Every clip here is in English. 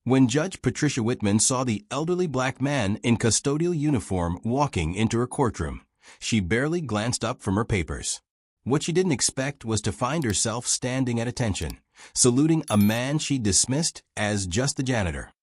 When Judge Patricia Whitman saw the elderly black man in custodial uniform walking into her courtroom, she barely glanced up from her papers. What she didn't expect was to find herself standing at attention, saluting a man she dismissed as just the janitor.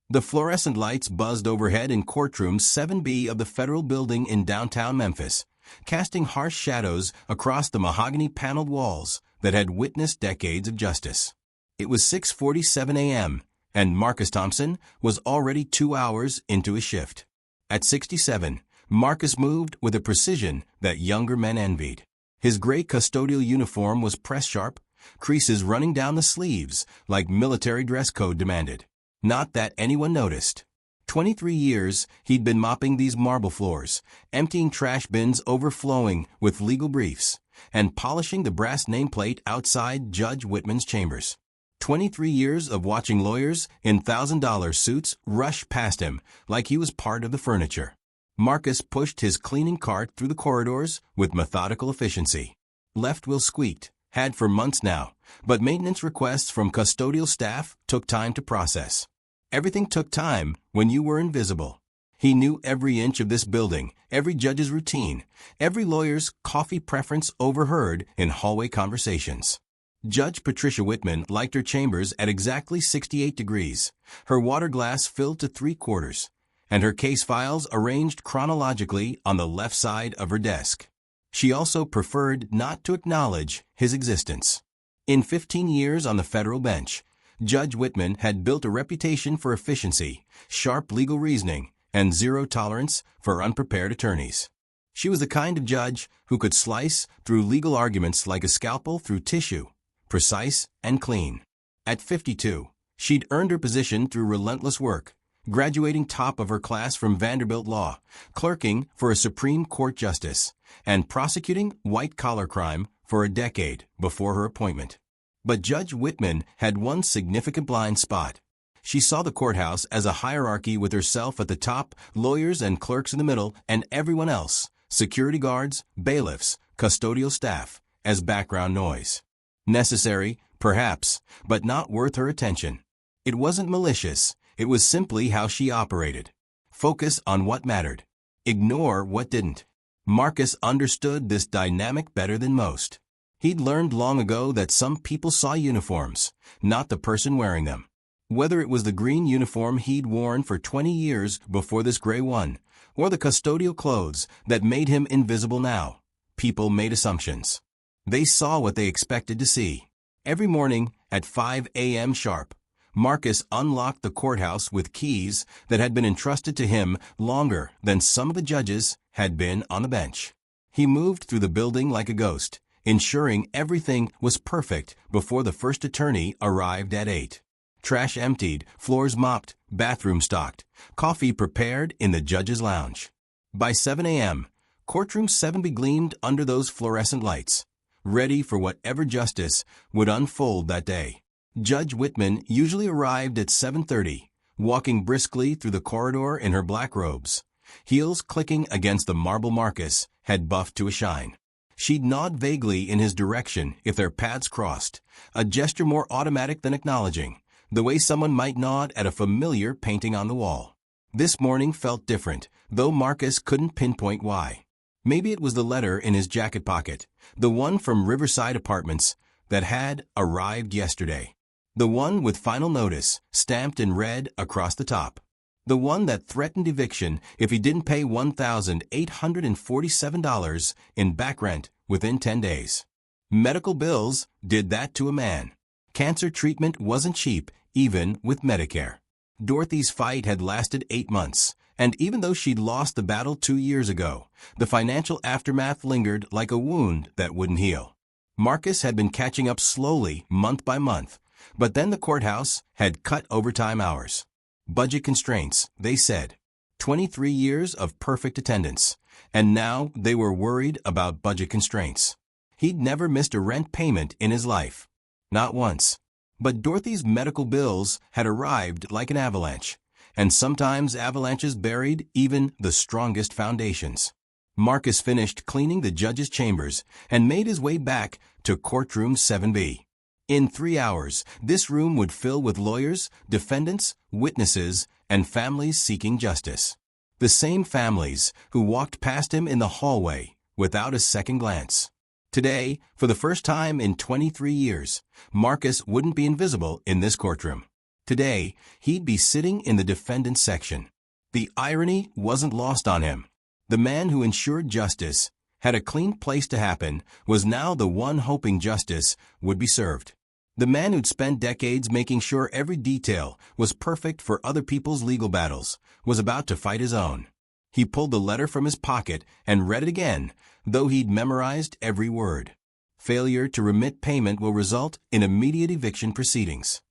The fluorescent lights buzzed overhead in courtroom 7B of the federal building in downtown Memphis, casting harsh shadows across the mahogany-paneled walls that had witnessed decades of justice. It was 6:47 a.m., and Marcus Thompson was already 2 hours into his shift. At 67, Marcus moved with a precision that younger men envied. His gray custodial uniform was press-sharp, creases running down the sleeves like military dress code demanded. Not that anyone noticed. 23 years he'd been mopping these marble floors, emptying trash bins overflowing with legal briefs, and polishing the brass nameplate outside Judge Whitman's chambers. 23 years of watching lawyers in $1,000 suits rush past him like he was part of the furniture. Marcus pushed his cleaning cart through the corridors with methodical efficiency. Left wheel squeaked, had for months now, but maintenance requests from custodial staff took time to process. Everything took time when you were invisible. He knew every inch of this building, every judge's routine, every lawyer's coffee preference overheard in hallway conversations. Judge Patricia Whitman liked her chambers at exactly 68 degrees, her water glass filled to 3/4, and her case files arranged chronologically on the left side of her desk. She also preferred not to acknowledge his existence. In 15 years on the federal bench, Judge Whitman had built a reputation for efficiency, sharp legal reasoning, and zero tolerance for unprepared attorneys. She was the kind of judge who could slice through legal arguments like a scalpel through tissue, precise and clean. At 52, she'd earned her position through relentless work, graduating top of her class from Vanderbilt Law, clerking for a Supreme Court justice, and prosecuting white-collar crime for a decade before her appointment. But Judge Whitman had one significant blind spot. She saw the courthouse as a hierarchy with herself at the top, lawyers and clerks in the middle, and everyone else, security guards, bailiffs, custodial staff, as background noise. Necessary, perhaps, but not worth her attention. It wasn't malicious, it was simply how she operated. Focus on what mattered. Ignore what didn't. Marcus understood this dynamic better than most. He'd learned long ago that some people saw uniforms, not the person wearing them. Whether it was the green uniform he'd worn for 20 years before this gray one, or the custodial clothes that made him invisible now, people made assumptions. They saw what they expected to see. Every morning at 5 a.m. sharp, Marcus unlocked the courthouse with keys that had been entrusted to him longer than some of the judges had been on the bench. He moved through the building like a ghost, ensuring everything was perfect before the first attorney arrived at 8. Trash emptied, floors mopped, bathroom stocked, coffee prepared in the judge's lounge. By 7 a.m., courtroom 7B gleamed under those fluorescent lights, ready for whatever justice would unfold that day. Judge Whitman usually arrived at 7:30, walking briskly through the corridor in her black robes, heels clicking against the marble Marcus had buffed to a shine. She'd nod vaguely in his direction if their paths crossed, a gesture more automatic than acknowledging, the way someone might nod at a familiar painting on the wall. This morning felt different, though Marcus couldn't pinpoint why. Maybe it was the letter in his jacket pocket, the one from Riverside Apartments that had arrived yesterday. The one with final notice stamped in red across the top. The one that threatened eviction if he didn't pay $1,847 in back rent within 10 days. Medical bills did that to a man. Cancer treatment wasn't cheap, even with Medicare. Dorothy's fight had lasted 8 months. And even though she'd lost the battle 2 years ago, the financial aftermath lingered like a wound that wouldn't heal. Marcus had been catching up slowly, month by month, but then the courthouse had cut overtime hours. Budget constraints, they said. 23 years of perfect attendance, and now they were worried about budget constraints. He'd never missed a rent payment in his life. Not once. But Dorothy's medical bills had arrived like an avalanche. And sometimes avalanches buried even the strongest foundations. Marcus finished cleaning the judge's chambers and made his way back to courtroom 7B. In 3 hours, this room would fill with lawyers, defendants, witnesses, and families seeking justice. The same families who walked past him in the hallway without a second glance. Today, for the first time in 23 years, Marcus wouldn't be invisible in this courtroom. Today, he'd be sitting in the defendant's section. The irony wasn't lost on him. The man who ensured justice, had a clean place to happen, was now the one hoping justice would be served. The man who'd spent decades making sure every detail was perfect for other people's legal battles was about to fight his own. He pulled the letter from his pocket and read it again, though he'd memorized every word. Failure to remit payment will result in immediate eviction proceedings.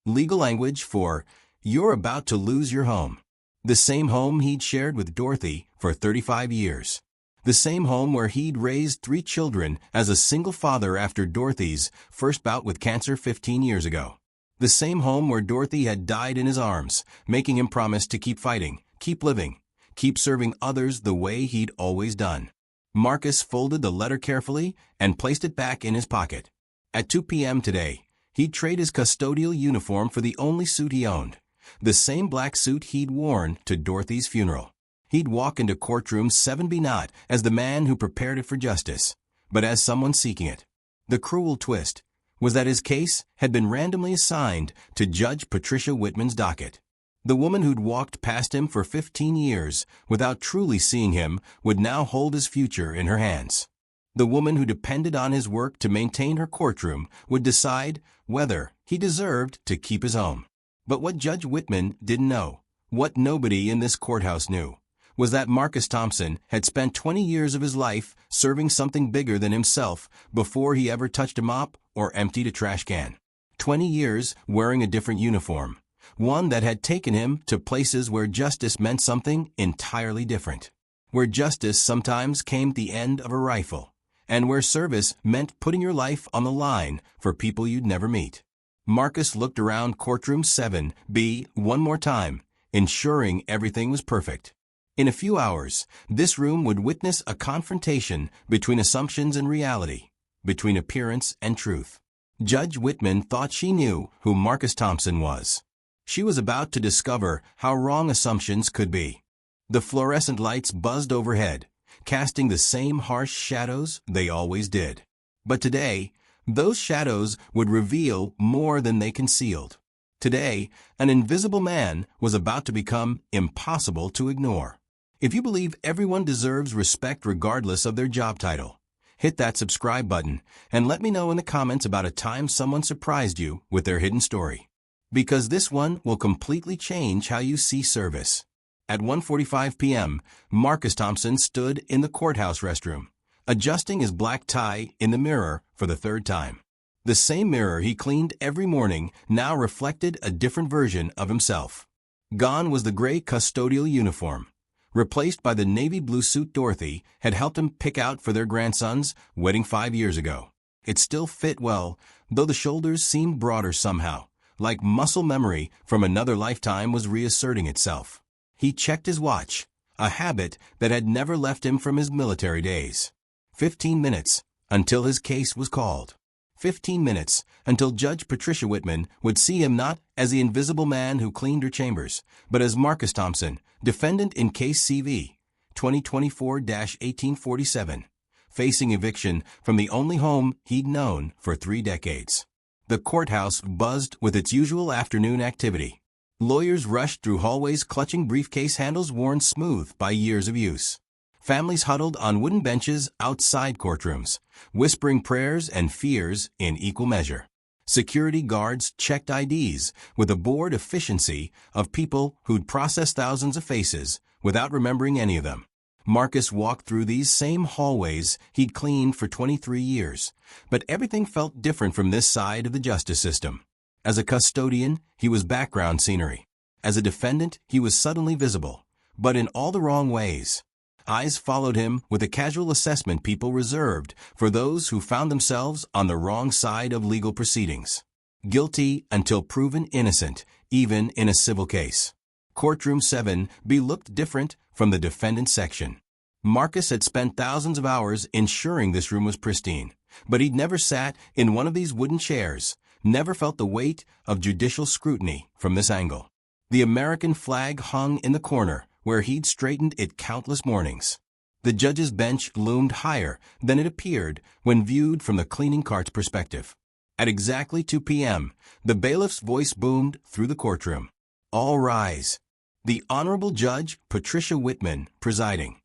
Legal language for, "You're about to lose your home." The same home he'd shared with Dorothy for 35 years. The same home where he'd raised 3 children as a single father after Dorothy's first bout with cancer 15 years ago. The same home where Dorothy had died in his arms, making him promise to keep fighting, keep living, keep serving others the way he'd always done. Marcus folded the letter carefully and placed it back in his pocket. At 2 p.m. today, he'd trade his custodial uniform for the only suit he owned, the same black suit he'd worn to Dorothy's funeral. He'd walk into courtroom 7B not as the man who prepared it for justice, but as someone seeking it. The cruel twist was that his case had been randomly assigned to Judge Patricia Whitman's docket. The woman who'd walked past him for 15 years without truly seeing him would now hold his future in her hands. The woman who depended on his work to maintain her courtroom would decide whether he deserved to keep his home. But what Judge Whitman didn't know, what nobody in this courthouse knew, was that Marcus Thompson had spent 20 years of his life serving something bigger than himself before he ever touched a mop or emptied a trash can. 20 years wearing a different uniform, one that had taken him to places where justice meant something entirely different, where justice sometimes came at the end of a rifle, and where service meant putting your life on the line for people you'd never meet. Marcus looked around courtroom 7B one more time, ensuring everything was perfect. In a few hours, this room would witness a confrontation between assumptions and reality, between appearance and truth. Judge Whitman thought she knew who Marcus Thompson was. She was about to discover how wrong assumptions could be. The fluorescent lights buzzed overhead, casting the same harsh shadows they always did. But today, those shadows would reveal more than they concealed. Today, an invisible man was about to become impossible to ignore. If you believe everyone deserves respect regardless of their job title, hit that subscribe button and let me know in the comments about a time someone surprised you with their hidden story. Because this one will completely change how you see service. At 1:45 p.m., Marcus Thompson stood in the courthouse restroom, adjusting his black tie in the mirror for the 3rd time. The same mirror he cleaned every morning now reflected a different version of himself. Gone was the gray custodial uniform, replaced by the navy blue suit Dorothy had helped him pick out for their grandson's wedding 5 years ago. It still fit well, though the shoulders seemed broader somehow, like muscle memory from another lifetime was reasserting itself. He checked his watch, a habit that had never left him from his military days. 15 minutes until his case was called. 15 minutes until Judge Patricia Whitman would see him not as the invisible man who cleaned her chambers, but as Marcus Thompson, defendant in case CV 2024-1847, facing eviction from the only home he'd known for 3 decades. The courthouse buzzed with its usual afternoon activity. Lawyers rushed through hallways clutching briefcase handles worn smooth by years of use. Families huddled on wooden benches outside courtrooms, whispering prayers and fears in equal measure. Security guards checked IDs with a bored efficiency of people who'd processed thousands of faces without remembering any of them. Marcus walked through these same hallways he'd cleaned for 23 years, but everything felt different from this side of the justice system. As a custodian, he was background scenery. As a defendant, he was suddenly visible, but in all the wrong ways. Eyes followed him with a casual assessment people reserved for those who found themselves on the wrong side of legal proceedings. Guilty until proven innocent, even in a civil case. Courtroom 7B looked different from the defendant section. Marcus had spent thousands of hours ensuring this room was pristine, but he'd never sat in one of these wooden chairs, never felt the weight of judicial scrutiny from this angle. The American flag hung in the corner where he'd straightened it countless mornings. The judge's bench loomed higher than it appeared when viewed from the cleaning cart's perspective. At exactly 2 p.m., the bailiff's voice boomed through the courtroom. "All rise." The Honorable Judge Patricia Whitman presiding.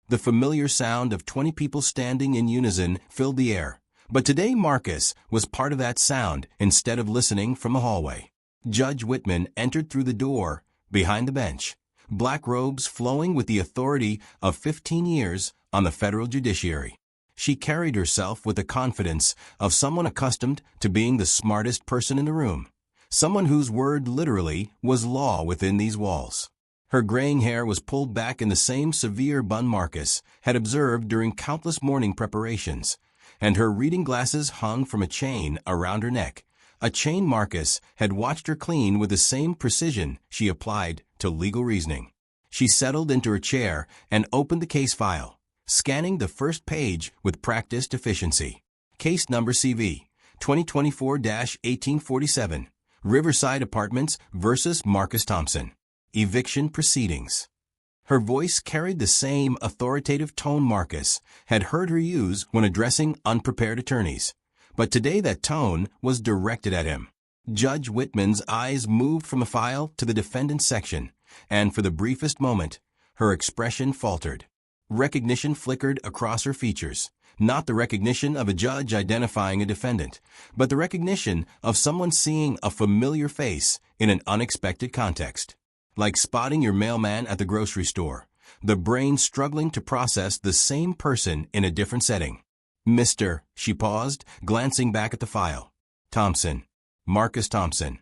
The familiar sound of 20 people standing in unison filled the air, but today Marcus was part of that sound instead of listening from the hallway. Judge Whitman entered through the door behind the bench, black robes flowing with the authority of 15 years on the federal judiciary. She carried herself with the confidence of someone accustomed to being the smartest person in the room, someone whose word literally was law within these walls. Her graying hair was pulled back in the same severe bun Marcus had observed during countless morning preparations, and her reading glasses hung from a chain around her neck, a chain Marcus had watched her clean with the same precision she applied to legal reasoning. She settled into her chair and opened the case file, scanning the first page with practiced efficiency. Case number CV 2024-1847, Riverside Apartments versus Marcus Thompson. Eviction proceedings. Her voice carried the same authoritative tone Marcus had heard her use when addressing unprepared attorneys, but today that tone was directed at him. Judge Whitman's eyes moved from the file to the defendant's section, and for the briefest moment, her expression faltered. Recognition flickered across her features, not the recognition of a judge identifying a defendant, but the recognition of someone seeing a familiar face in an unexpected context. Like spotting your mailman at the grocery store, the brain struggling to process the same person in a different setting. "Mr." She paused, glancing back at the file. "Thompson. Marcus Thompson."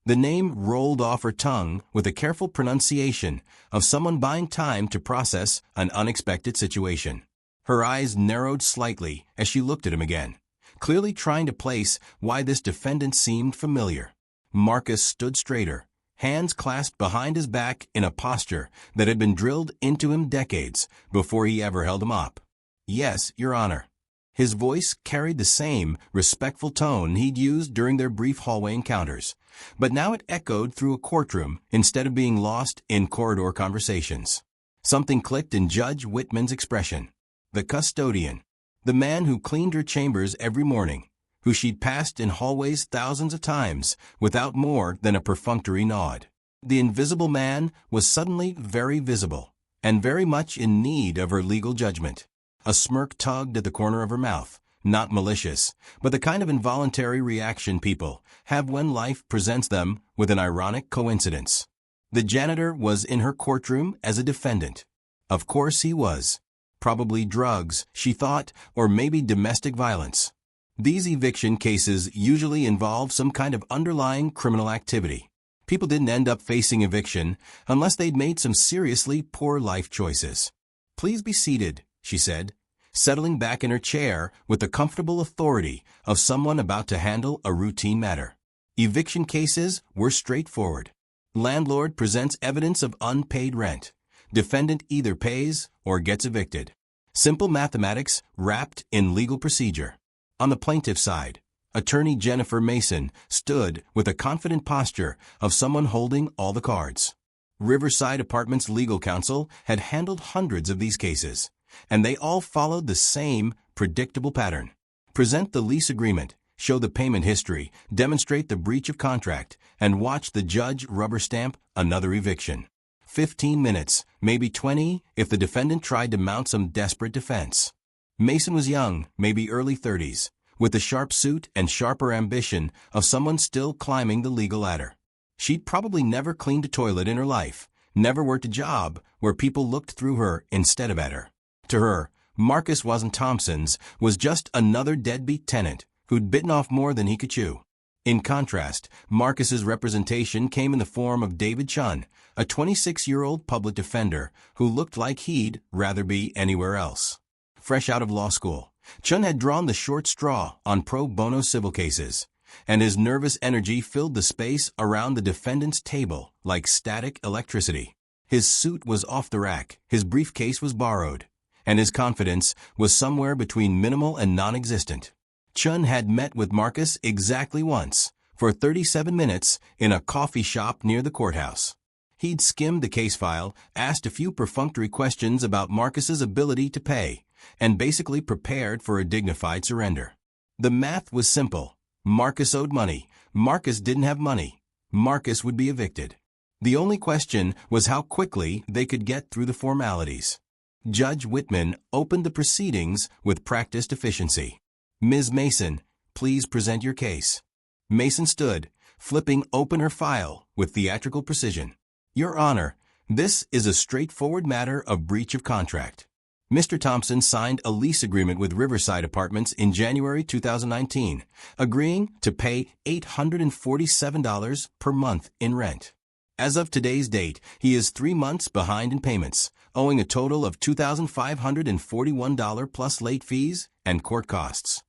The name rolled off her tongue with a careful pronunciation of someone buying time to process an unexpected situation. Her eyes narrowed slightly as she looked at him again, clearly trying to place why this defendant seemed familiar. Marcus stood straighter, hands clasped behind his back in a posture that had been drilled into him decades before he ever held them up. "Yes, Your Honor." His voice carried the same respectful tone he'd used during their brief hallway encounters, but now it echoed through a courtroom instead of being lost in corridor conversations. Something clicked in Judge Whitman's expression. The custodian, the man who cleaned her chambers every morning, who she'd passed in hallways thousands of times without more than a perfunctory nod. The invisible man was suddenly very visible, and very much in need of her legal judgment. A smirk tugged at the corner of her mouth, not malicious, but the kind of involuntary reaction people have when life presents them with an ironic coincidence. The janitor was in her courtroom as a defendant. Of course he was. Probably drugs, she thought, or maybe domestic violence. These eviction cases usually involve some kind of underlying criminal activity. People didn't end up facing eviction unless they'd made some seriously poor life choices. "Please be seated," she said, settling back in her chair with the comfortable authority of someone about to handle a routine matter. Eviction cases were straightforward. Landlord presents evidence of unpaid rent. Defendant either pays or gets evicted. Simple mathematics wrapped in legal procedure. On the plaintiff's side, Attorney Jennifer Mason stood with a confident posture of someone holding all the cards. Riverside Apartments legal counsel had handled hundreds of these cases, and they all followed the same predictable pattern. Present the lease agreement, show the payment history, demonstrate the breach of contract, and watch the judge rubber stamp another eviction. 15 minutes, maybe 20 if the defendant tried to mount some desperate defense. Mason was young, maybe early 30s, with the sharp suit and sharper ambition of someone still climbing the legal ladder. She'd probably never cleaned a toilet in her life, never worked a job where people looked through her instead of at her. To her, Marcus wasn't Thompson's, was just another deadbeat tenant who'd bitten off more than he could chew. In contrast, Marcus's representation came in the form of David Chun, a 26-year-old public defender who looked like he'd rather be anywhere else. Fresh out of law school, Chun had drawn the short straw on pro bono civil cases, and his nervous energy filled the space around the defendant's table like static electricity. His suit was off the rack, his briefcase was borrowed, and his confidence was somewhere between minimal and non-existent. Chun had met with Marcus exactly once, for 37 minutes in a coffee shop near the courthouse. He'd skimmed the case file, asked a few perfunctory questions about Marcus's ability to pay, and basically prepared for a dignified surrender. The math was simple. Marcus owed money. Marcus didn't have money. Marcus would be evicted. The only question was how quickly they could get through the formalities. Judge Whitman opened the proceedings with practiced efficiency. "Ms. Mason, please present your case." Mason stood, flipping open her file with theatrical precision. "Your Honor, this is a straightforward matter of breach of contract. Mr. Thompson signed a lease agreement with Riverside Apartments in January 2019, agreeing to pay $847 per month in rent. As of today's date, he is 3 months behind in payments, owing a total of $2,541 plus late fees and court costs."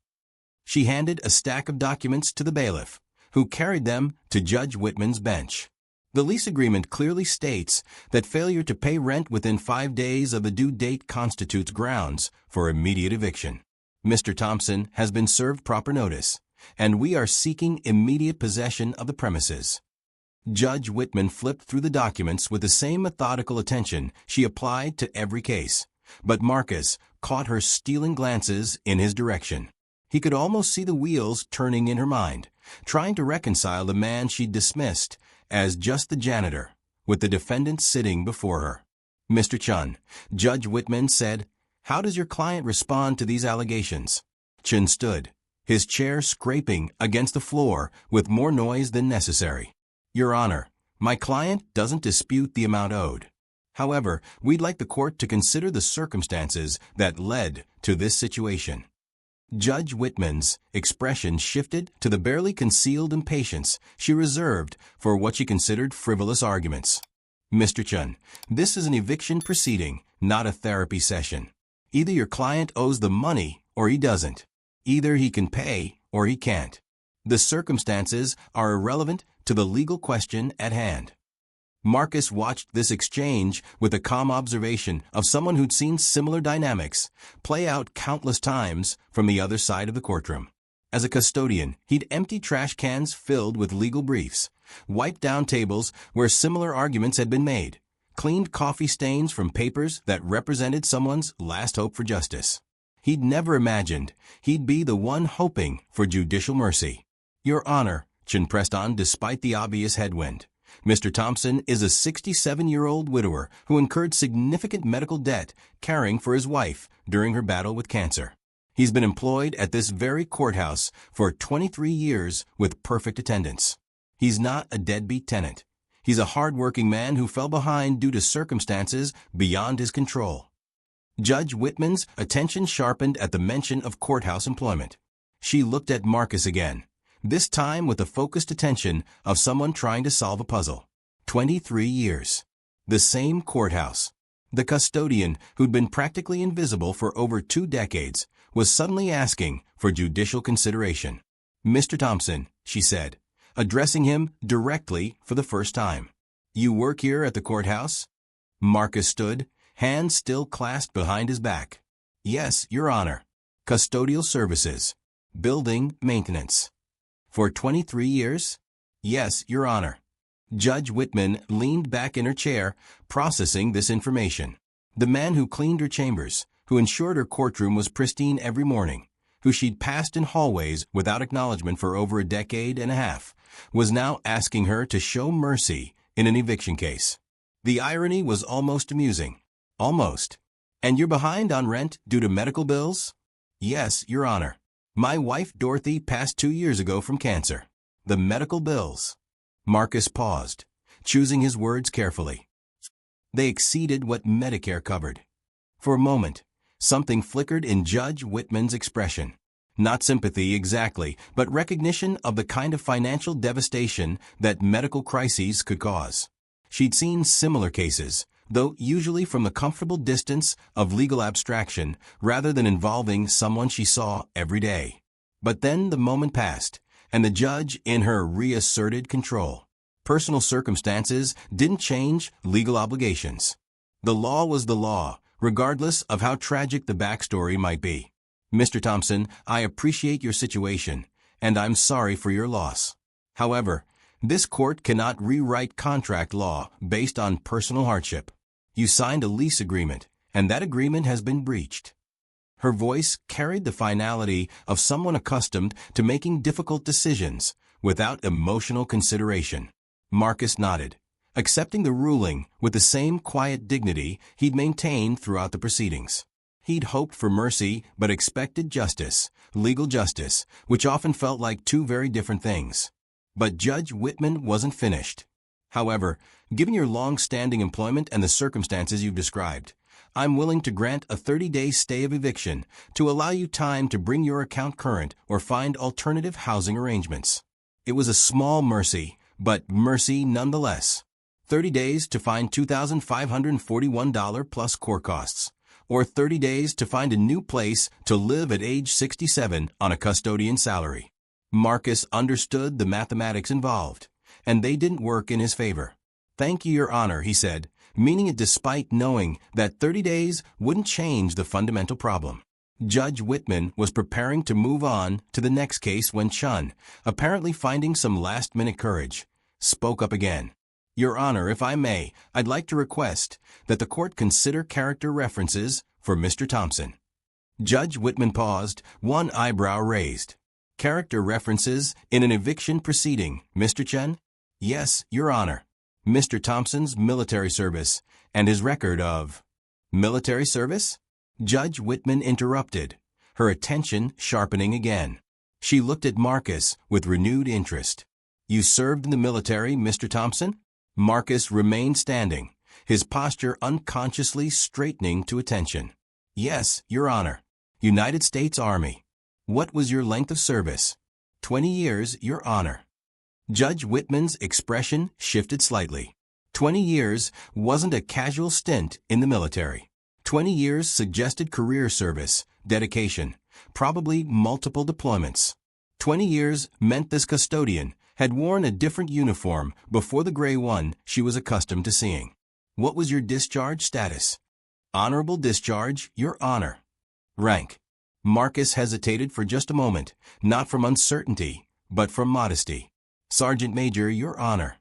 She handed a stack of documents to the bailiff, who carried them to Judge Whitman's bench. The lease agreement clearly states that failure to pay rent within 5 days of the due date constitutes grounds for immediate eviction. Mr. Thompson has been served proper notice, and we are seeking immediate possession of the premises. Judge Whitman flipped through the documents with the same methodical attention she applied to every case, but Marcus caught her stealing glances in his direction. He could almost see the wheels turning in her mind, trying to reconcile the man she'd dismissed as just the janitor, with the defendant sitting before her. "Mr. Chun," Judge Whitman said, "how does your client respond to these allegations?" Chun stood, his chair scraping against the floor with more noise than necessary. "Your Honor, my client doesn't dispute the amount owed. However, we'd like the court to consider the circumstances that led to this situation." Judge Whitman's expression shifted to the barely concealed impatience she reserved for what she considered frivolous arguments. "Mr. Chun, this is an eviction proceeding, not a therapy session. Either your client owes the money or he doesn't. Either he can pay or he can't. The circumstances are irrelevant to the legal question at hand." Marcus watched this exchange with the calm observation of someone who'd seen similar dynamics play out countless times from the other side of the courtroom. As a custodian, he'd emptied trash cans filled with legal briefs, wiped down tables where similar arguments had been made, cleaned coffee stains from papers that represented someone's last hope for justice. He'd never imagined he'd be the one hoping for judicial mercy. "Your Honor," Chin pressed on despite the obvious headwind, "Mr. Thompson is a 67-year-old widower who incurred significant medical debt caring for his wife during her battle with cancer. He's been employed at this very courthouse for 23 years with perfect attendance. He's not a deadbeat tenant. He's a hard-working man who fell behind due to circumstances beyond his control." Judge Whitman's attention sharpened at the mention of courthouse employment. She looked at Marcus again, this time with the focused attention of someone trying to solve a puzzle. 23 years. The same courthouse. The custodian, who'd been practically invisible for over 2 decades, was suddenly asking for judicial consideration. "Mr. Thompson," she said, addressing him directly for the first time, "you work here at the courthouse?" Marcus stood, hands still clasped behind his back. "Yes, Your Honor. Custodial services. Building maintenance." "For 23 years?" "Yes, Your Honor." Judge Whitman leaned back in her chair, processing this information. The man who cleaned her chambers, who ensured her courtroom was pristine every morning, who she'd passed in hallways without acknowledgement for over a decade and a half, was now asking her to show mercy in an eviction case. The irony was almost amusing. Almost. "And you're behind on rent due to medical bills?" "Yes, Your Honor. My wife Dorothy passed 2 years ago from cancer. The medical bills." Marcus paused, choosing his words carefully. They exceeded what Medicare covered. For a moment, something flickered in Judge Whitman's expression. Not sympathy exactly, but recognition of the kind of financial devastation that medical crises could cause. She'd seen similar cases, though usually from the comfortable distance of legal abstraction rather than involving someone she saw every day. But then the moment passed, and the judge in her reasserted control. Personal circumstances didn't change legal obligations. The law was the law, regardless of how tragic the backstory might be. "Mr. Thompson, I appreciate your situation, and I'm sorry for your loss. However, this court cannot rewrite contract law based on personal hardship. You signed a lease agreement, and that agreement has been breached. Her voice carried the finality of someone accustomed to making difficult decisions without emotional consideration. Marcus nodded, accepting the ruling with the same quiet dignity he'd maintained throughout the proceedings. He'd hoped for mercy but expected justice, legal justice, which often felt like two very different things. But Judge Whitman wasn't finished. However, given your long-standing employment and the circumstances you've described, I'm willing to grant a 30-day stay of eviction to allow you time to bring your account current or find alternative housing arrangements. It was a small mercy, but mercy nonetheless. 30 days to find $2,541 plus court costs, or 30 days to find a new place to live at age 67 on a custodian salary. Marcus understood the mathematics involved, and they didn't work in his favor. "Thank you, Your Honor," he said, meaning it despite knowing that 30 days wouldn't change the fundamental problem. Judge Whitman was preparing to move on to the next case when Chun, apparently finding some last-minute courage, spoke up again. "Your Honor, if I may, I'd like to request that the court consider character references for Mr. Thompson." Judge Whitman paused, one eyebrow raised. "Character references in an eviction proceeding, Mr. Chen?" "Yes, Your Honor. Mr. Thompson's military service and his record of—" "Military service?" Judge Whitman interrupted, her attention sharpening again. She looked at Marcus with renewed interest. "You served in the military, Mr. Thompson?" Marcus remained standing, his posture unconsciously straightening to attention. "Yes, Your Honor. United States Army." "What was your length of service?" 20 years, Your Honor." Judge Whitman's expression shifted slightly. 20 years wasn't a casual stint in the military. 20 years suggested career service, dedication, probably multiple deployments. 20 years meant this custodian had worn a different uniform before the gray one she was accustomed to seeing. "What was your discharge status?" "Honorable discharge, Your Honor." "Rank?" Marcus hesitated for just a moment, not from uncertainty, but from modesty. "Sergeant Major, Your Honor."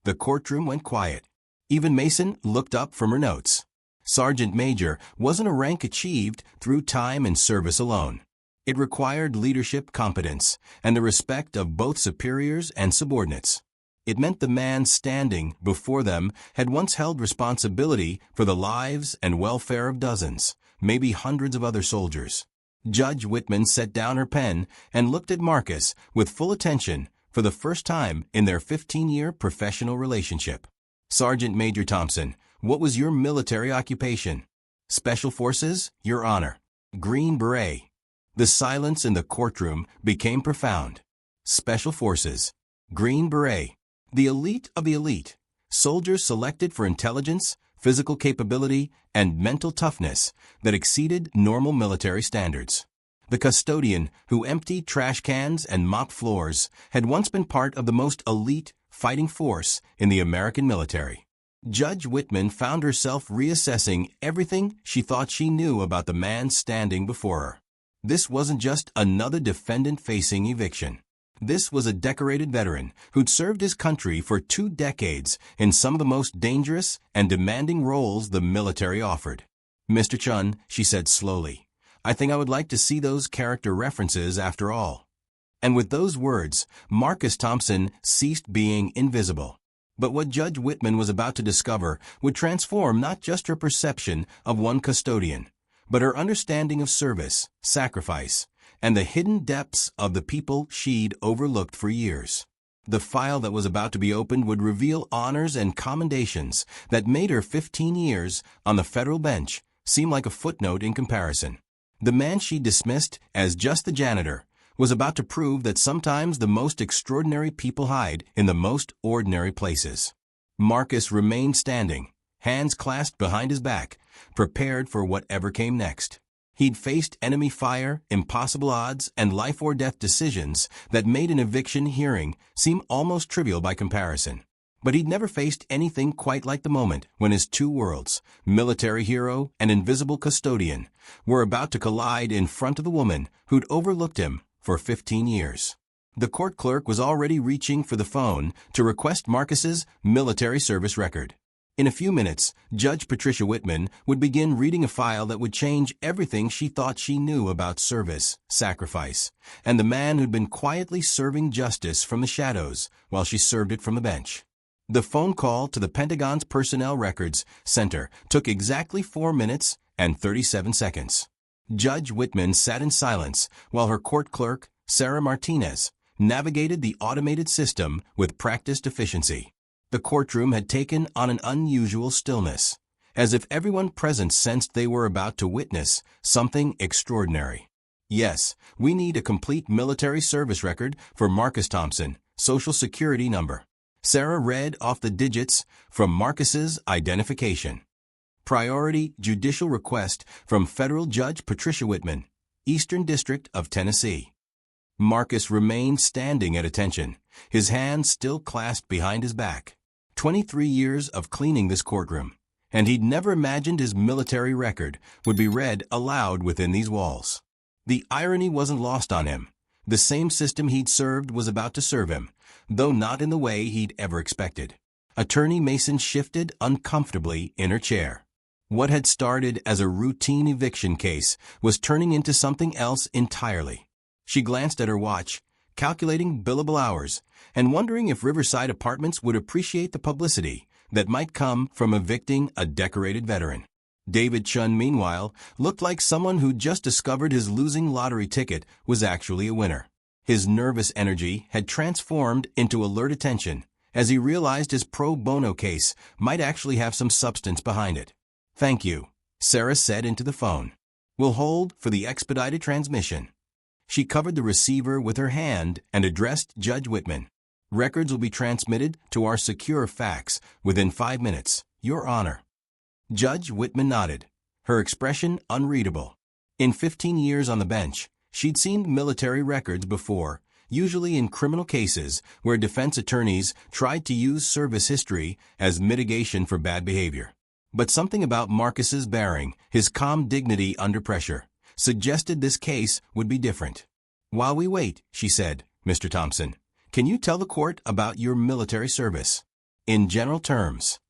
The courtroom went quiet. Even Mason looked up from her notes. Sergeant Major wasn't a rank achieved through time and service alone. It required leadership competence and the respect of both superiors and subordinates. It meant the man standing before them had once held responsibility for the lives and welfare of dozens, maybe hundreds of other soldiers. Judge Whitman set down her pen and looked at Marcus with full attention for the first time in their 15-year professional relationship. "Sergeant Major Thompson, what was your military occupation?" "Special Forces, Your Honor." "Green Beret." The silence in the courtroom became profound. Special Forces. Green Beret. The elite of the elite. Soldiers selected for intelligence, physical capability, and mental toughness that exceeded normal military standards. The custodian, who emptied trash cans and mopped floors, had once been part of the most elite fighting force in the American military. Judge Whitman found herself reassessing everything she thought she knew about the man standing before her. This wasn't just another defendant facing eviction. This was a decorated veteran who'd served his country for 2 decades in some of the most dangerous and demanding roles the military offered. "Mr. Chun," she said slowly, "I think I would like to see those character references after all." And with those words, Marcus Thompson ceased being invisible. But what Judge Whitman was about to discover would transform not just her perception of one custodian, but her understanding of service, sacrifice, and the hidden depths of the people she'd overlooked for years. The file that was about to be opened would reveal honors and commendations that made her 15 years on the federal bench seem like a footnote in comparison. The man she dismissed as just the janitor was about to prove that sometimes the most extraordinary people hide in the most ordinary places. Marcus remained standing, hands clasped behind his back, prepared for whatever came next. He'd faced enemy fire, impossible odds, and life-or-death decisions that made an eviction hearing seem almost trivial by comparison. But he'd never faced anything quite like the moment when his two worlds, military hero and invisible custodian, were about to collide in front of the woman who'd overlooked him for 15 years. The court clerk was already reaching for the phone to request Marcus's military service record. In a few minutes, Judge Patricia Whitman would begin reading a file that would change everything she thought she knew about service, sacrifice, and the man who'd been quietly serving justice from the shadows while she served it from the bench. The phone call to the Pentagon's Personnel Records Center took exactly 4 minutes and 37 seconds. Judge Whitman sat in silence while her court clerk, Sarah Martinez, navigated the automated system with practiced efficiency. The courtroom had taken on an unusual stillness, as if everyone present sensed they were about to witness something extraordinary. Yes, we need a complete military service record for Marcus Thompson, Social Security number. Sarah read off the digits from Marcus's identification. Priority judicial request from Federal Judge Patricia Whitman, Eastern District of Tennessee. Marcus remained standing at attention, his hands still clasped behind his back. 23 years of cleaning this courtroom, and he'd never imagined his military record would be read aloud within these walls. The irony wasn't lost on him. The same system he'd served was about to serve him, though not in the way he'd ever expected. Attorney Mason shifted uncomfortably in her chair. What had started as a routine eviction case was turning into something else entirely. She glanced at her watch, calculating billable hours, and wondering if Riverside Apartments would appreciate the publicity that might come from evicting a decorated veteran. David Chun, meanwhile, looked like someone who just discovered his losing lottery ticket was actually a winner. His nervous energy had transformed into alert attention as he realized his pro bono case might actually have some substance behind it. "Thank you," Sarah said into the phone. "We'll hold for the expedited transmission." She covered the receiver with her hand and addressed Judge Whitman. "Records will be transmitted to our secure fax within 5 minutes, Your Honor." Judge Whitman nodded, her expression unreadable. In 15 years on the bench, she'd seen military records before, usually in criminal cases where defense attorneys tried to use service history as mitigation for bad behavior. But something about Marcus's bearing, his calm dignity under pressure, suggested this case would be different. "While we wait," she said, "Mr. Thompson, can you tell the court about your military service? In general terms."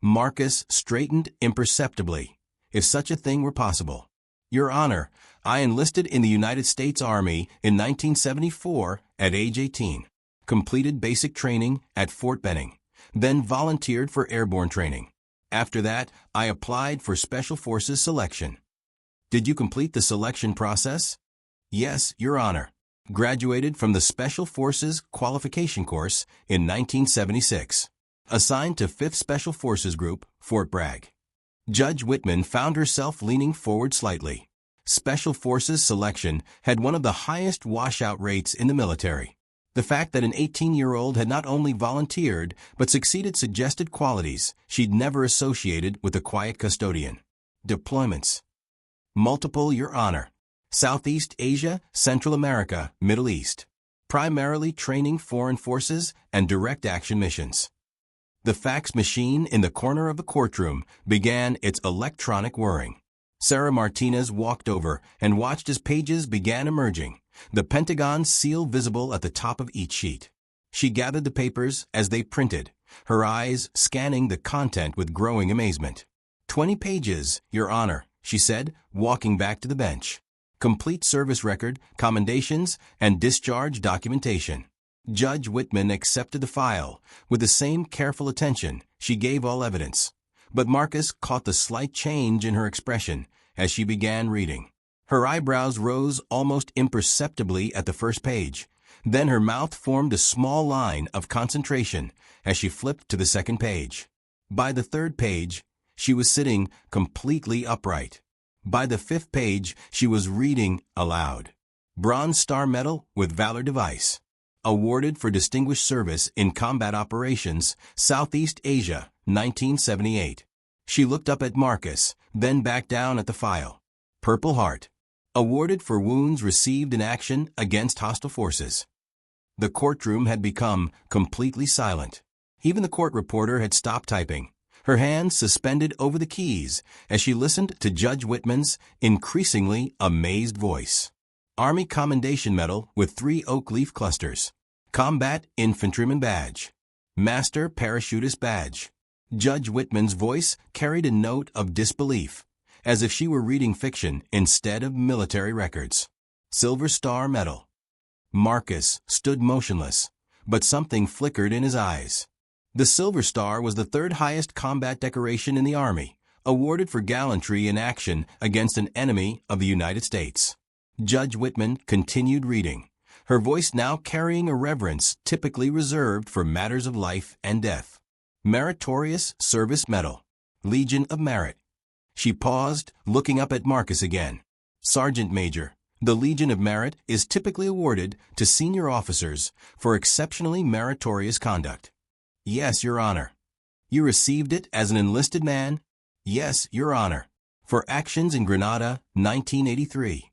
Marcus straightened imperceptibly, if such a thing were possible. "Your Honor, I enlisted in the United States Army in 1974 at age 18, completed basic training at Fort Benning, then volunteered for airborne training. After that, I applied for Special Forces selection." "Did you complete the selection process?" "Yes, Your Honor. Graduated from the Special Forces qualification course in 1976. Assigned to 5th Special Forces Group, Fort Bragg." Judge Whitman found herself leaning forward slightly. Special Forces selection had one of the highest washout rates in the military. The fact that an 18-year-old had not only volunteered but succeeded suggested qualities she'd never associated with a quiet custodian. "Deployments." "Multiple, Your Honor. Southeast Asia, Central America, Middle East. Primarily training foreign forces and direct action missions." The fax machine in the corner of the courtroom began its electronic whirring. Sarah Martinez walked over and watched as pages began emerging, the Pentagon's seal visible at the top of each sheet. She gathered the papers as they printed, her eyes scanning the content with growing amazement. 20 pages, Your Honor," she said, walking back to the bench. "Complete service record, commendations, and discharge documentation." Judge Whitman accepted the file with the same careful attention she gave all evidence. But Marcus caught the slight change in her expression as she began reading. Her eyebrows rose almost imperceptibly at the first page. Then her mouth formed a small line of concentration as she flipped to the second page. By the third page, she was sitting completely upright. By the 5th page, she was reading aloud. "Bronze Star Medal with Valor Device. Awarded for distinguished service in combat operations, Southeast Asia, 1978. She looked up at Marcus, then back down at the file. "Purple Heart. Awarded for wounds received in action against hostile forces." The courtroom had become completely silent. Even the court reporter had stopped typing, her hands suspended over the keys as she listened to Judge Whitman's increasingly amazed voice. Army Commendation Medal with 3 oak leaf clusters. Combat Infantryman Badge. Master Parachutist Badge. Judge Whitman's voice carried a note of disbelief, as if she were reading fiction instead of military records. Silver Star Medal. Marcus stood motionless, but something flickered in his eyes. The Silver Star was the 3rd highest combat decoration in the Army, awarded for gallantry in action against an enemy of the United States. Judge Whitman continued reading, her voice now carrying a reverence typically reserved for matters of life and death. Meritorious Service Medal. Legion of Merit. She paused, looking up at Marcus again. Sergeant Major. The Legion of Merit is typically awarded to senior officers for exceptionally meritorious conduct. Yes, Your Honor. You received it as an enlisted man? Yes, Your Honor. For actions in Grenada, 1983.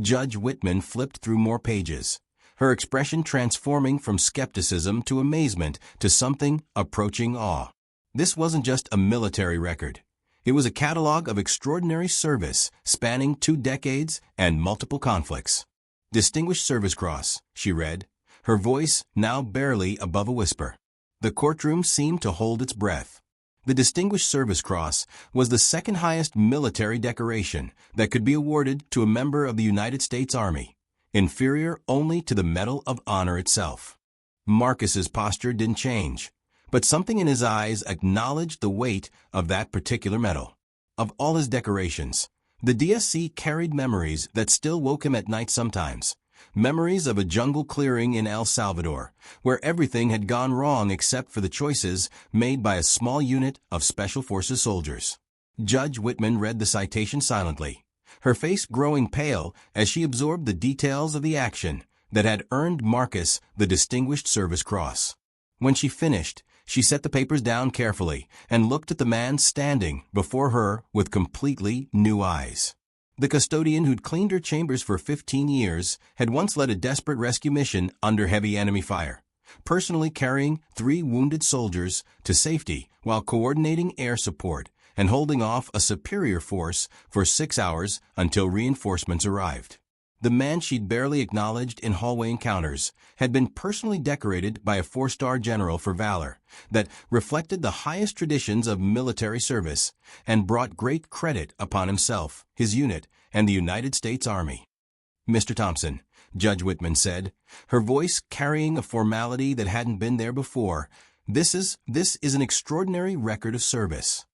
Judge Whitman flipped through more pages, her expression transforming from skepticism to amazement to something approaching awe. This wasn't just a military record. It was a catalog of extraordinary service spanning 2 decades and multiple conflicts. Distinguished Service Cross, she read, her voice now barely above a whisper. The courtroom seemed to hold its breath. The Distinguished Service Cross was the 2nd highest military decoration that could be awarded to a member of the United States Army, inferior only to the Medal of Honor itself. Marcus's posture didn't change, but something in his eyes acknowledged the weight of that particular medal. Of all his decorations, the DSC carried memories that still woke him at night sometimes. Memories of a jungle clearing in El Salvador, where everything had gone wrong except for the choices made by a small unit of Special Forces soldiers. Judge Whitman read the citation silently, her face growing pale as she absorbed the details of the action that had earned Marcus the Distinguished Service Cross. When she finished, she set the papers down carefully and looked at the man standing before her with completely new eyes. The custodian who'd cleaned her chambers for 15 years had once led a desperate rescue mission under heavy enemy fire, personally carrying 3 wounded soldiers to safety while coordinating air support and holding off a superior force for 6 hours until reinforcements arrived. The man she'd barely acknowledged in hallway encounters had been personally decorated by a 4-star general for valor that reflected the highest traditions of military service and brought great credit upon himself, his unit, and the United States Army. Mr. Thompson, Judge Whitman said, her voice carrying a formality that hadn't been there before, this is an extraordinary record of service.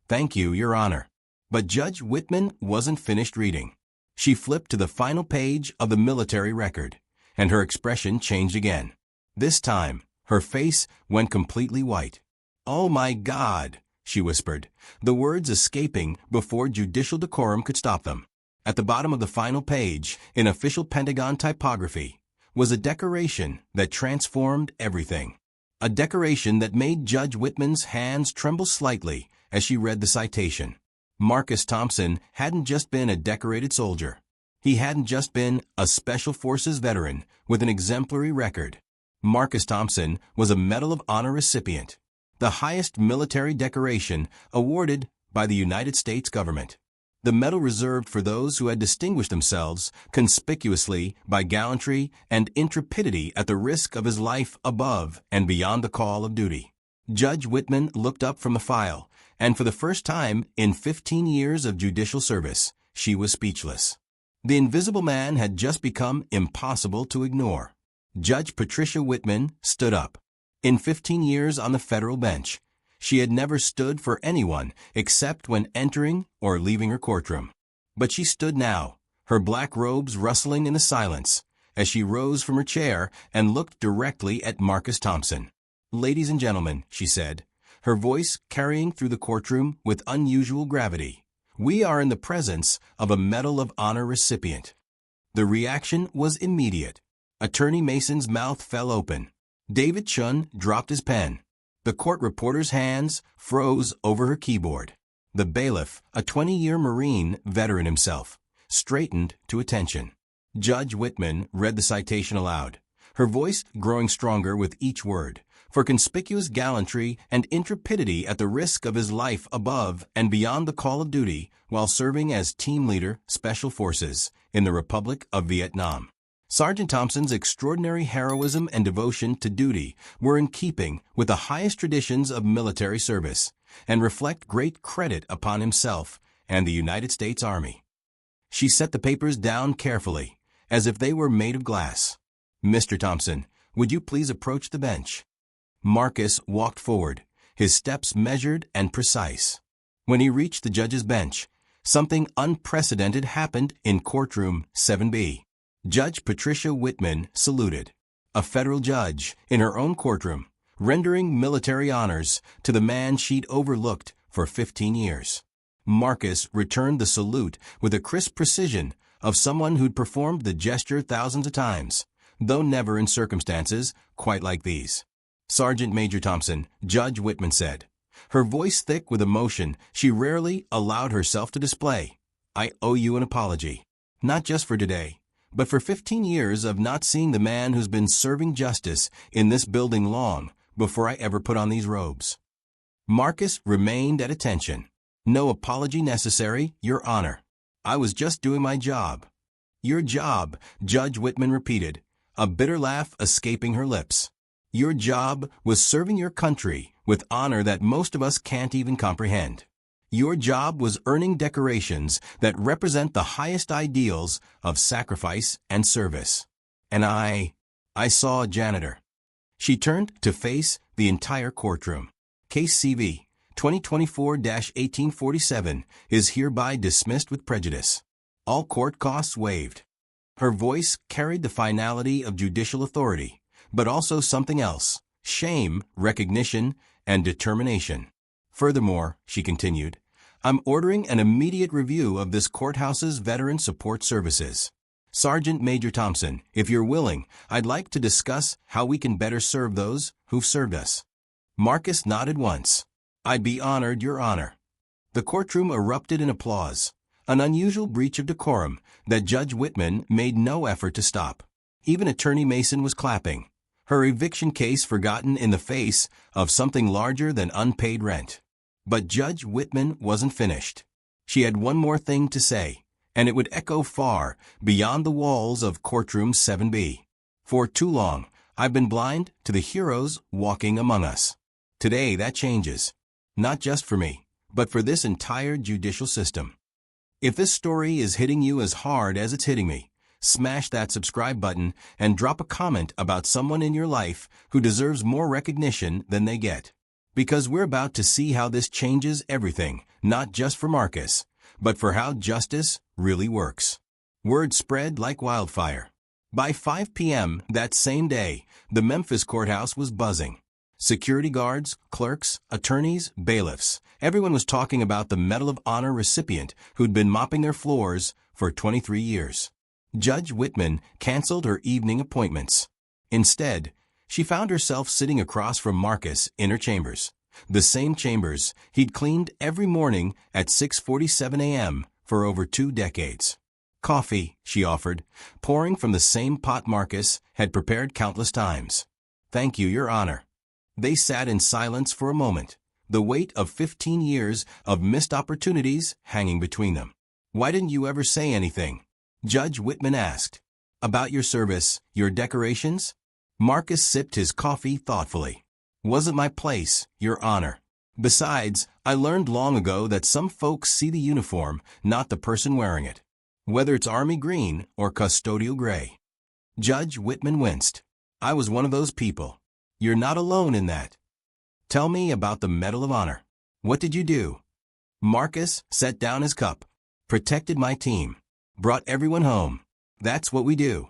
Thank you, Your Honor. But Judge Whitman wasn't finished reading. She flipped to the final page of the military record, and her expression changed again. This time, her face went completely white. "Oh my God," she whispered, the words escaping before judicial decorum could stop them. At the bottom of the final page, in official Pentagon typography, was a decoration that transformed everything. A decoration that made Judge Whitman's hands tremble slightly as she read the citation. Marcus Thompson hadn't just been a decorated soldier. He hadn't just been a Special Forces veteran with an exemplary record. Marcus Thompson was a Medal of Honor recipient, the highest military decoration awarded by the United States government. The medal reserved for those who had distinguished themselves conspicuously by gallantry and intrepidity at the risk of his life above and beyond the call of duty. Judge Whitman looked up from the file, and for the first time in 15 years of judicial service, she was speechless. The invisible man had just become impossible to ignore. Judge Patricia Whitman stood up. In 15 years on the federal bench, she had never stood for anyone except when entering or leaving her courtroom. But she stood now, her black robes rustling in the silence, as she rose from her chair and looked directly at Marcus Thompson. "Ladies and gentlemen," she said, her voice carrying through the courtroom with unusual gravity, "we are in the presence of a Medal of Honor recipient." The reaction was immediate. Attorney Mason's mouth fell open. David Chun dropped his pen. The court reporter's hands froze over her keyboard. The bailiff, a 20-year Marine veteran himself, straightened to attention. Judge Whitman read the citation aloud, her voice growing stronger with each word. "For conspicuous gallantry and intrepidity at the risk of his life above and beyond the call of duty while serving as team leader, Special Forces, in the Republic of Vietnam. Sergeant Thompson's extraordinary heroism and devotion to duty were in keeping with the highest traditions of military service and reflect great credit upon himself and the United States Army. She set the papers down carefully, as if they were made of glass. "Mr. Thompson, would you please approach the bench?" Marcus walked forward, his steps measured and precise. When he reached the judge's bench, something unprecedented happened in courtroom 7B. Judge Patricia Whitman saluted, a federal judge in her own courtroom, rendering military honors to the man she'd overlooked for 15 years. Marcus returned the salute with a crisp precision of someone who'd performed the gesture thousands of times, though never in circumstances quite like these. "Sergeant Major Thompson," Judge Whitman said, her voice thick with emotion she rarely allowed herself to display. "I owe you an apology, not just for today, but for 15 years of not seeing the man who's been serving justice in this building long before I ever put on these robes." Marcus remained at attention. "No apology necessary, Your Honor. I was just doing my job." "Your job," Judge Whitman repeated, a bitter laugh escaping her lips. "Your job was serving your country with honor that most of us can't even comprehend. Your job was earning decorations that represent the highest ideals of sacrifice and service. And I saw a janitor." She turned to face the entire courtroom. "Case CV 2024-1847 is hereby dismissed with prejudice. All court costs waived." Her voice carried the finality of judicial authority, but also something else: shame, recognition, and determination. "Furthermore," she continued, "I'm ordering an immediate review of this courthouse's veteran support services. Sergeant Major Thompson, if you're willing, I'd like to discuss how we can better serve those who've served us." Marcus nodded once. "I'd be honored, Your Honor." The courtroom erupted in applause, an unusual breach of decorum that Judge Whitman made no effort to stop. Even Attorney Mason was clapping, her eviction case forgotten in the face of something larger than unpaid rent. But Judge Whitman wasn't finished. She had one more thing to say, and it would echo far beyond the walls of courtroom 7B. "For too long, I've been blind to the heroes walking among us. Today that changes. Not just for me, but for this entire judicial system." If this story is hitting you as hard as it's hitting me, smash that subscribe button and drop a comment about someone in your life who deserves more recognition than they get. Because we're about to see how this changes everything, not just for Marcus, but for how justice really works. Word spread like wildfire. By 5 p.m. that same day, the Memphis courthouse was buzzing. Security guards, clerks, attorneys, bailiffs, everyone was talking about the Medal of Honor recipient who'd been mopping their floors for 23 years. Judge Whitman canceled her evening appointments. Instead, she found herself sitting across from Marcus in her chambers, the same chambers he'd cleaned every morning at 6:47 a.m. for over 2 decades. "Coffee," she offered, pouring from the same pot Marcus had prepared countless times. "Thank you, Your Honor." They sat in silence for a moment, the weight of 15 years of missed opportunities hanging between them. "Why didn't you ever say anything?" Judge Whitman asked. "About your service, your decorations?" Marcus sipped his coffee thoughtfully. "Wasn't my place, Your Honor. Besides, I learned long ago that some folks see the uniform, not the person wearing it. Whether it's Army green or custodial gray." Judge Whitman winced. "I was one of those people. You're not alone in that. Tell me about the Medal of Honor. What did you do?" Marcus set down his cup. "Protected my team. Brought everyone home. That's what we do."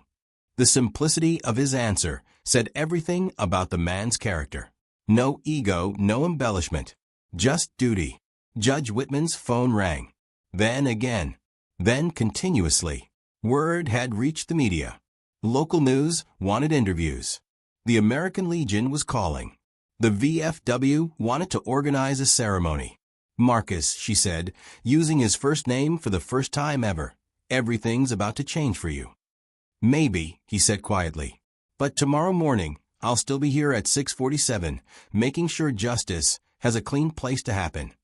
The simplicity of his answer said everything about the man's character. No ego, no embellishment. Just duty. Judge Whitman's phone rang. Then again. Then continuously. Word had reached the media. Local news wanted interviews. The American Legion was calling. The VFW wanted to organize a ceremony. "Marcus," she said, using his first name for the first time ever, "everything's about to change for you." "Maybe," he said quietly. "But tomorrow morning, I'll still be here at 6:47, making sure justice has a clean place to happen."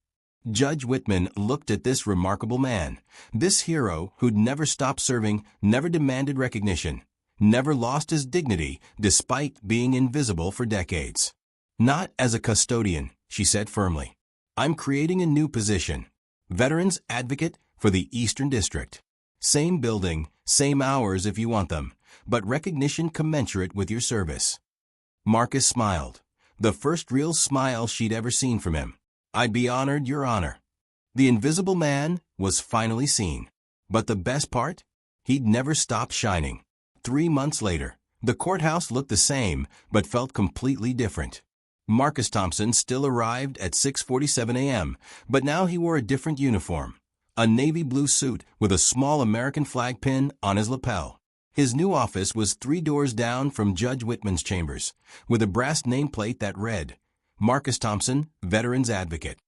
Judge Whitman looked at this remarkable man, this hero who'd never stopped serving, never demanded recognition, never lost his dignity despite being invisible for decades. "Not as a custodian," she said firmly. "I'm creating a new position. Veterans Advocate for the Eastern District. Same building, same hours if you want them, but recognition commensurate with your service." Marcus smiled, the first real smile she'd ever seen from him. "I'd be honored, Your Honor." The invisible man was finally seen. But the best part? He'd never stopped shining. 3 months later, the courthouse looked the same, but felt completely different. Marcus Thompson still arrived at 6:47 a.m., but now he wore a different uniform, a navy blue suit with a small American flag pin on his lapel. His new office was 3 doors down from Judge Whitman's chambers, with a brass nameplate that read, "Marcus Thompson, Veterans Advocate."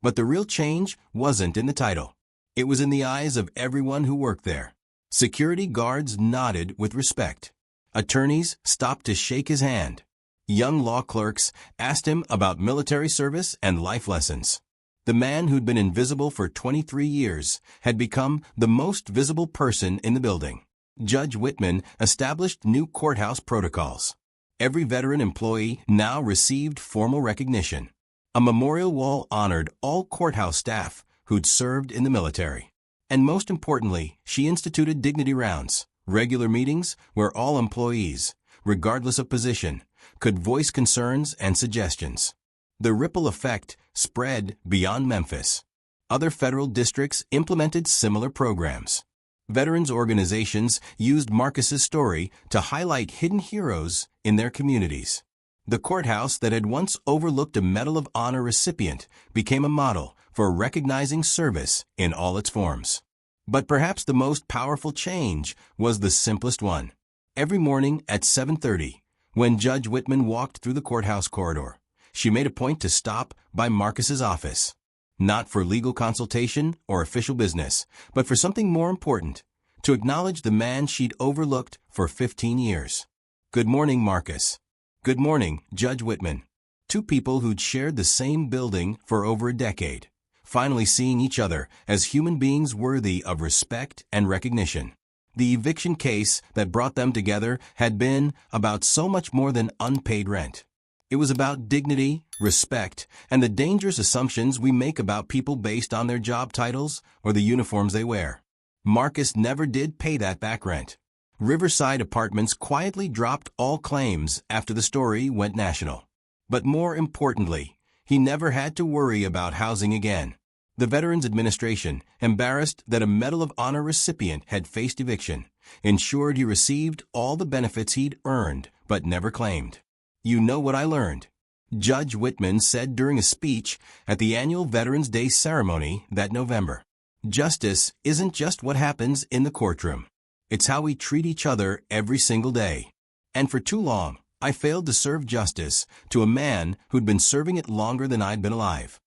But the real change wasn't in the title. It was in the eyes of everyone who worked there. Security guards nodded with respect. Attorneys stopped to shake his hand. Young law clerks asked him about military service and life lessons. The man who'd been invisible for 23 years had become the most visible person in the building. Judge Whitman established new courthouse protocols. Every veteran employee now received formal recognition. A memorial wall honored all courthouse staff who'd served in the military. And most importantly, she instituted dignity rounds, regular meetings where all employees, regardless of position, could voice concerns and suggestions. The ripple effect spread beyond Memphis. Other federal districts implemented similar programs. Veterans organizations used Marcus's story to highlight hidden heroes in their communities. The courthouse that had once overlooked a Medal of Honor recipient became a model for recognizing service in all its forms. But perhaps the most powerful change was the simplest one. Every morning at 7:30, when Judge Whitman walked through the courthouse corridor, she made a point to stop by Marcus's office. Not for legal consultation or official business, but for something more important, to acknowledge the man she'd overlooked for 15 years. "Good morning, Marcus." "Good morning, Judge Whitman." Two people who'd shared the same building for over a decade, finally seeing each other as human beings worthy of respect and recognition. The eviction case that brought them together had been about so much more than unpaid rent. It was about dignity, respect, and the dangerous assumptions we make about people based on their job titles or the uniforms they wear. Marcus never did pay that back rent. Riverside Apartments quietly dropped all claims after the story went national. But more importantly, he never had to worry about housing again. The Veterans Administration, embarrassed that a Medal of Honor recipient had faced eviction, ensured he received all the benefits he'd earned but never claimed. "You know what I learned," Judge Whitman said during a speech at the annual Veterans Day ceremony that November. "Justice isn't just what happens in the courtroom. It's how we treat each other every single day. And for too long, I failed to serve justice to a man who'd been serving it longer than I'd been alive."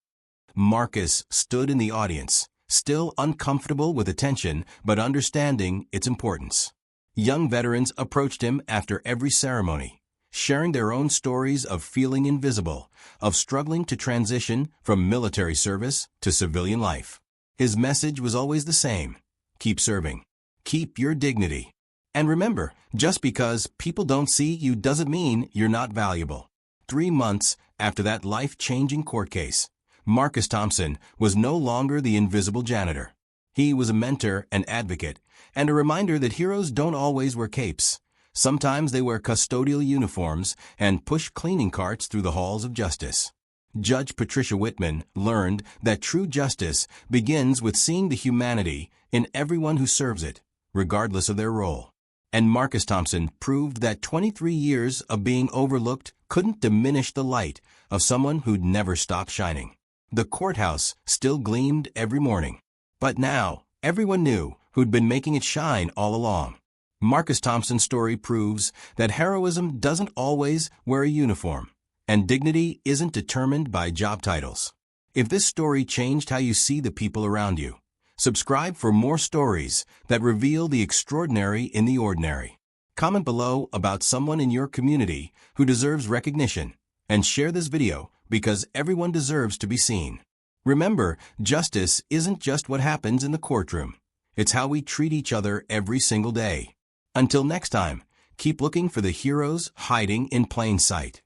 Marcus stood in the audience, still uncomfortable with attention but understanding its importance. Young veterans approached him after every ceremony, sharing their own stories of feeling invisible, of struggling to transition from military service to civilian life. His message was always the same: keep serving. Keep your dignity. And remember, just because people don't see you doesn't mean you're not valuable. 3 months after that life-changing court case, Marcus Thompson was no longer the invisible janitor. He was a mentor and advocate, and a reminder that heroes don't always wear capes. Sometimes they wear custodial uniforms and push cleaning carts through the halls of justice. Judge Patricia Whitman learned that true justice begins with seeing the humanity in everyone who serves it, regardless of their role. And Marcus Thompson proved that 23 years of being overlooked couldn't diminish the light of someone who'd never stopped shining. The courthouse still gleamed every morning. But now, everyone knew who'd been making it shine all along. Marcus Thompson's story proves that heroism doesn't always wear a uniform, and dignity isn't determined by job titles. If this story changed how you see the people around you, subscribe for more stories that reveal the extraordinary in the ordinary. Comment below about someone in your community who deserves recognition, and share this video because everyone deserves to be seen. Remember, justice isn't just what happens in the courtroom. It's how we treat each other every single day. Until next time, keep looking for the heroes hiding in plain sight.